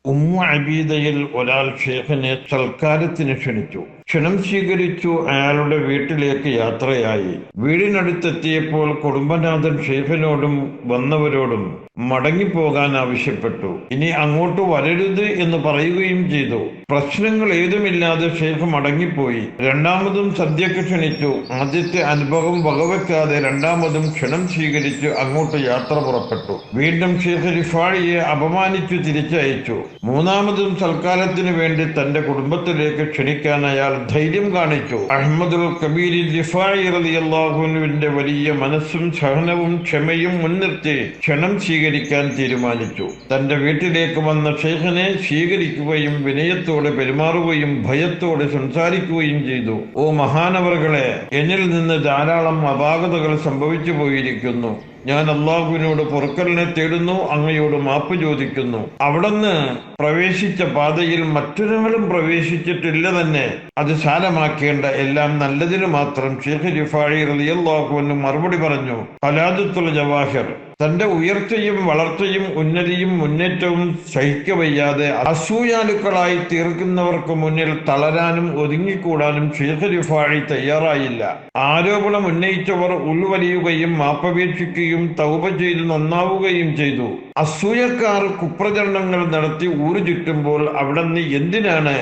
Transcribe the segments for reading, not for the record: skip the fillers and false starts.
Umm അബീദയിൽ ഒരാൾ ഷേഖിനെ സൽക്കാരത്തിന് ക്ഷണിച്ചു. ക്ഷണം സ്വീകരിച്ചു. അയാളുടെ വീട്ടിലേക്ക് യാത്രയായി. വീടിനടുത്തെത്തിയപ്പോൾ കുടുംബനാഥൻ ഷേഖിനോടും വന്നവരോടും മടങ്ങിപ്പോകാൻ ആവശ്യപ്പെട്ടു. ഇനി അങ്ങോട്ട് വരരുത് എന്ന് പറയുകയും ചെയ്തു. പ്രശ്നങ്ങൾ ഏതുമില്ലാതെ ഷേഖ് മടങ്ങിപ്പോയി. രണ്ടാമതും സദ്യക്ക് ക്ഷണിച്ചു. ആദ്യത്തെ അനുഭവം വകവെക്കാതെ രണ്ടാമതും ക്ഷണം സ്വീകരിച്ച് അങ്ങോട്ട് യാത്ര പുറപ്പെട്ടു. വീണ്ടും ഷേഖ് റിഫാഴിയെ അപമാനിച്ചു തിരിച്ചയച്ചു. മൂന്നാമതും സൽക്കാരത്തിന് വേണ്ടി തന്റെ കുടുംബത്തിലേക്ക് ക്ഷണിക്കാൻ അയാൾ ധൈര്യം കാണിച്ചു. അഹ്മദുൽ കബീർ റിഫാഴി റളിയല്ലാഹു അൻഹുവിന്റെ വലിയ മനസ്സും സഹനവും ക്ഷമയും മുൻനിർത്തി ക്ഷണം സ്വീകരിക്കാൻ തീരുമാനിച്ചു. തന്റെ വീട്ടിലേക്ക് വന്ന ഷെയ്ഖിനെ സ്വീകരിക്കുകയും വിനയത്തോടെ പെരുമാറുകയും ഭയത്തോടെ സംസാരിക്കുകയും ചെയ്തു. ഓ മഹാനവറുകളെ, എന്നിൽ നിന്ന് ധാരാളം അപാകതകൾ സംഭവിച്ചു പോയിരിക്കുന്നു. ഞാൻ അള്ളാഹുവിനോട് പൊറുക്കലിനെ തേടുന്നു, അങ്ങയോട് മാപ്പ് ചോദിക്കുന്നു. അവിടുന്ന് പ്രവേശിച്ച പാതയിൽ മറ്റൊരാളും പ്രവേശിച്ചിട്ടില്ല തന്നെ. അത് സാരമാക്കേണ്ട എല്ലാം നല്ലതിന് മാത്രം ഷെയ്ഖ് റിഫാഴി റളിയല്ലാഹു അൻഹു മറുപടി പറഞ്ഞു. ഖലാദത്തുൽ ജവാഹിർ. തന്റെ ഉയർച്ചയും വളർച്ചയും ഉന്നതിയും മുന്നേറ്റവും സഹിക്കവയ്യാതെ അസൂയാലുക്കളായി തീർക്കുന്നവർക്ക് മുന്നിൽ തളരാനും ഒതുങ്ങിക്കൂടാനും ഷെയ്ഖ് റിഫാഴി തയ്യാറായില്ല. ആരോപണം ഉന്നയിച്ചവർ ഉൾവലിയുകയും മാപ്പപേക്ഷിക്കുകയും തൗബ ചെയ്ത് നന്നാവുകയും ചെയ്തു. അസൂയക്കാർ കുപ്രചരണങ്ങൾ നടത്തി ഊരു ചുറ്റുമ്പോൾ അവിടുന്ന് എന്തിനാണ്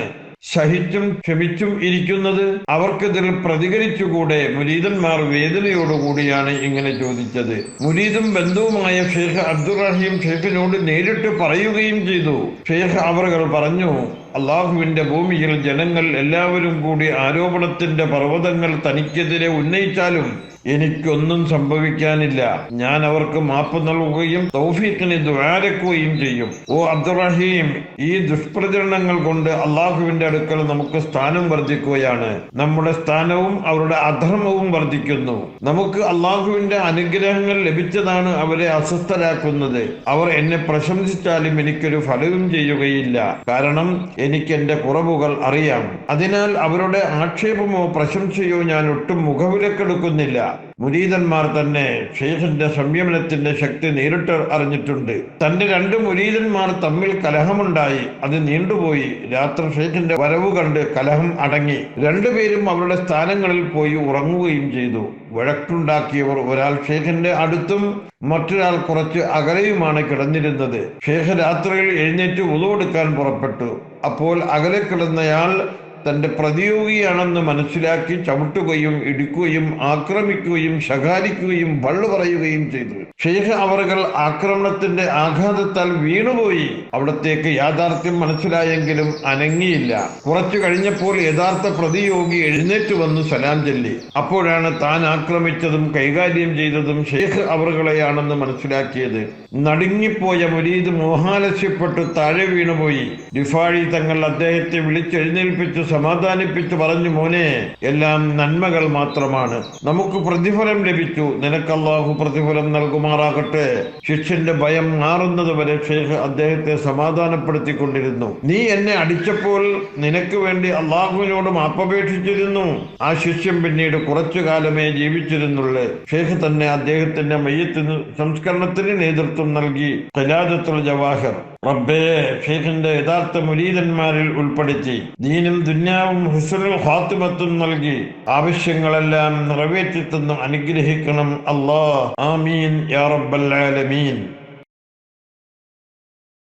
സഹിച്ചും ക്ഷമിച്ചും ഇരിക്കുന്നത്? അവർക്കെതിരെ പ്രതികരിച്ചുകൂടെ? മുരീദന്മാർ വേദനയോടുകൂടിയാണ് ഇങ്ങനെ ചോദിച്ചത്. മുരീദും ബന്ധുവുമായ ഷെയ്ഖ് അബ്ദുറഹീം ഷെയ്ഖിനോട് നേരിട്ട് പറയുകയും ചെയ്തു. ഷെയ്ഖ് അവറുകൾ പറഞ്ഞു, അള്ളാഹുവിന്റെ ഭൂമിയിൽ ജനങ്ങൾ എല്ലാവരും കൂടി ആരോപണത്തിന്റെ പർവ്വതങ്ങൾ തനിക്കെതിരെ ഉന്നയിച്ചാലും എനിക്കൊന്നും സംഭവിക്കാനില്ല. ഞാൻ അവർക്ക് മാപ്പ് നൽകുകയും തൗഫീഖിന് ദുആരക്കുകയും ചെയ്യും. ഓ അബ്ദുറഹീം, ഈ ദുഷ്പ്രചരണങ്ങൾ കൊണ്ട് അള്ളാഹുവിന്റെ അടുക്കൽ നമുക്ക് സ്ഥാനം വർദ്ധിക്കുകയാണ്. നമ്മുടെ സ്ഥാനവും അവരുടെ അധർമ്മവും വർദ്ധിക്കുന്നു. നമുക്ക് അള്ളാഹുവിന്റെ അനുഗ്രഹങ്ങൾ ലഭിച്ചതാണ് അവരെ അസ്വസ്ഥരാക്കുന്നത്. അവർ എന്നെ പ്രശംസിച്ചാലും എനിക്കൊരു ഫലവും ചെയ്യുകയില്ല. കാരണം എനിക്ക് എന്റെ കുറവുകൾ അറിയാം. അതിനാൽ അവരുടെ ആക്ഷേപമോ പ്രശംസയോ ഞാൻ ഒട്ടും മുഖവിലക്കെടുക്കുന്നില്ല. മുരീദന്മാർ തന്നെ ഷെയ്ഖിന്റെ സംയമനത്തിന്റെ ശക്തി നേരിട്ട് അറിഞ്ഞിട്ടുണ്ട്. തന്റെ രണ്ട് മുരീദന്മാർ തമ്മിൽ കലഹമുണ്ടായി. അത് നീണ്ടുപോയി. രാത്രി ഷെയ്ഖിന്റെ വരവ് കണ്ട് കലഹം അടങ്ങി. രണ്ടുപേരും അവരുടെ സ്ഥാനങ്ങളിൽ പോയി ഉറങ്ങുകയും ചെയ്തു. വഴക്കുണ്ടാക്കിയവർ ഒരാൾ ഷെയ്ഖിന്റെ അടുത്തും മറ്റൊരാൾ കുറച്ച് അകലെയുമാണ് കിടന്നിരുന്നത്. ഷെയ്ഖ് രാത്രിയിൽ എഴുന്നേറ്റ് വുളു എടുക്കാൻ പുറപ്പെട്ടു. അപ്പോൾ അകലെ കിടന്നയാൾ തന്റെ പ്രതിയോഗിയാണെന്ന് മനസ്സിലാക്കി ചവിട്ടുകയും ഇടിക്കുകയും ആക്രമിക്കുകയും ശകാരിക്കുകയും വള്ളു പറയുകയും ചെയ്തു. ഷെയ്ഖ് അവറുകൾ ആക്രമണത്തിന്റെ ആഘാതത്താൽ വീണുപോയി. അവിടത്തേക്ക് യാഥാർത്ഥ്യം മനസ്സിലായെങ്കിലും അനങ്ങിയില്ല. കുറച്ചു കഴിഞ്ഞപ്പോൾ യഥാർത്ഥ പ്രതിയോഗി എഴുന്നേറ്റ് വന്നു സലാം ചൊല്ലി. അപ്പോഴാണ് താൻ ആക്രമിച്ചതും കൈകാര്യം ചെയ്തതും ഷെയ്ഖ് അവറുകളെയാണെന്ന് മനസ്സിലാക്കിയത്. നടുങ്ങിപ്പോയ മുരീദ് മോഹാലസ്യപ്പെട്ട് താഴെ വീണുപോയി. റിഫാഴി തങ്ങൾ അദ്ദേഹത്തെ വിളിച്ചെഴുന്നേൽപ്പിച്ച് സമാധാനിപ്പിച്ച് പറഞ്ഞു, മോനെ, എല്ലാം നന്മകൾ മാത്രമാണ്. നമുക്ക് പ്രതിഫലം ലഭിച്ചു. നിനക്ക് അല്ലാഹു പ്രതിഫലം നൽകുമാറാകട്ടെ. ശിഷ്യന്റെ ഭയം മാറുന്നത് വരെ ഷെയ്ഖ് അദ്ദേഹത്തെ സമാധാനപ്പെടുത്തിക്കൊണ്ടിരുന്നു. നീ എന്നെ അടിച്ചപ്പോൾ നിനക്ക് വേണ്ടി അള്ളാഹുവിനോട് മാപ്പപേക്ഷിച്ചിരുന്നു. ആ ശിഷ്യൻ പിന്നീട് കുറച്ചു കാലമേ ജീവിച്ചിരുന്നുള്ളൂ. ഷെയ്ഖ് തന്നെ അദ്ദേഹത്തിന്റെ മയ്യത്തിന് സംസ്കരണത്തിന് നേതൃത്വം നൽകി. ഖലാദത്തുൽ ജവാഹിർ. റബ്ബേ, ഷെയ്ഖിന്റെ യഥാർത്ഥ മുരീദന്മാരിൽ ഉൾപ്പെടുത്തി ദീനും ദുന്യാവും ഹുസ്നുൽ ഖാത്തിമത്തും നൽകി ആവശ്യങ്ങളെല്ലാം നിറവേറ്റി തന്ന് അനുഗ്രഹിക്കണം അല്ലാഹ്. ആമീൻ യാ റബ്ബൽ ആലമീൻ.